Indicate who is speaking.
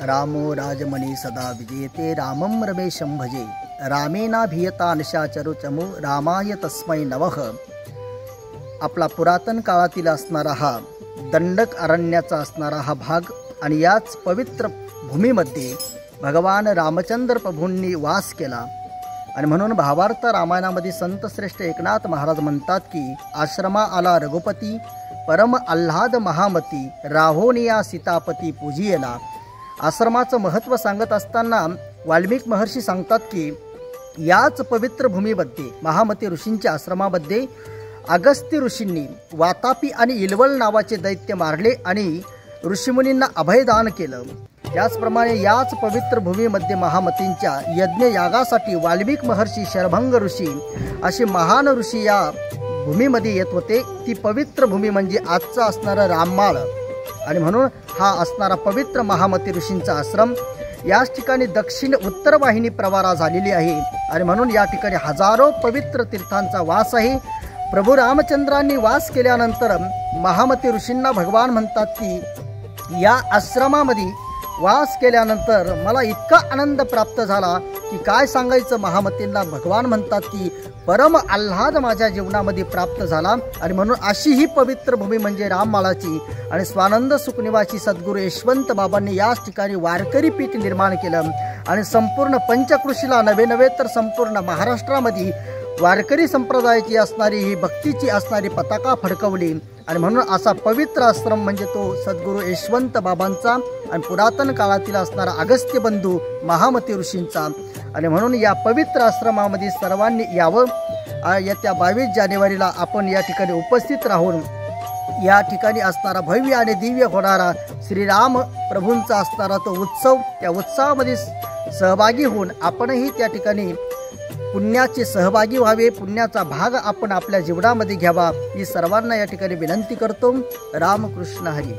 Speaker 1: रामो राजमणी सदा विजेते रामं रमेशं भजे रामेनाभियता निशाचरुचमु रामाय तस्मै नमः। आपला पुरातन काळातील असणारा हा दंडक अरण्याचा असणारा हा भाग आणि याच पवित्र भूमीमध्ये भगवान रामचंद्र प्रभूंनी वास केला आणि म्हणून भावार्थ रामायणामध्ये संत श्रेष्ठ एकनाथ महाराज म्हणतात की आश्रमा आला रघुपती परम आल्हाद महामती राहोनिया सीतापती पूजियला। आश्रमाचं महत्त्व सांगत असताना वाल्मिक महर्षी सांगतात की याच पवित्र भूमीमध्ये महामती ऋषींच्या आश्रमामध्ये अगस्त्य ऋषींनी वातापी आणि इलवल नावाचे दैत्य मारले आणि ऋषीमुनींना अभयदान केलं। त्याचप्रमाणे याच पवित्र भूमीमध्ये महामतींच्या यज्ञयागासाठी वाल्मिक महर्षी शरभंग ऋषी असे महान ऋषी या भूमीमध्ये येत होते। ती पवित्र भूमी म्हणजे आजचा असणारा राममाळ आणि म्हणून हा असणारा पवित्र महामती ऋषींचा आश्रम याच ठिकाणी दक्षिण उत्तर वाहिनी प्रवारा झालेली आहे आणि म्हणून या ठिकाणी हजारो पवित्र तीर्थांचा वास आहे। प्रभू रामचंद्रांनी वास केल्यानंतर महामती ऋषींना भगवान म्हणतात की या आश्रमामध्ये वास केल्यानंतर मला इतका आनंद प्राप्त झाला की काय सांगायचं। महामतींना भगवान म्हणतात की परम आल्हाद माझ्या जीवनामध्ये प्राप्त झाला आणि म्हणून अशी ही पवित्र भूमी म्हणजे राममाळाची आणि स्वानंद सुखनिवासी सद्गुरू यशवंत बाबांनी याच ठिकाणी वारकरी पीठ निर्माण केलं आणि संपूर्ण पंचकृषीला नवे तर संपूर्ण महाराष्ट्रामध्ये वारकरी संप्रदायाची असणारी ही भक्तीची असणारी पताका फडकवली आणि म्हणून असा पवित्र आश्रम म्हणजे तो सद्गुरू यशवंत बाबांचा आणि पुरातन काळातील असणारा अगस्त्य बंधू महामती ऋषींचा आणि म्हणून या पवित्र आश्रमामध्ये सर्वांनी यावं। येत्या 22 जानेवारीला आपण या ठिकाणी उपस्थित राहून या ठिकाणी असणारा भव्य आणि दिव्य होणारा श्रीराम प्रभूंचा असणारा तो उत्सव त्या उत्सवामध्ये सहभागी होऊन आपणही त्या ठिकाणी पुण्याचे सहभागी व्हावे, पुण्याचा भाग आपण आपल्या जीवनामध्ये घ्यावा ही सर्वांना या ठिकाणी विनंती करतो। रामकृष्ण हरी।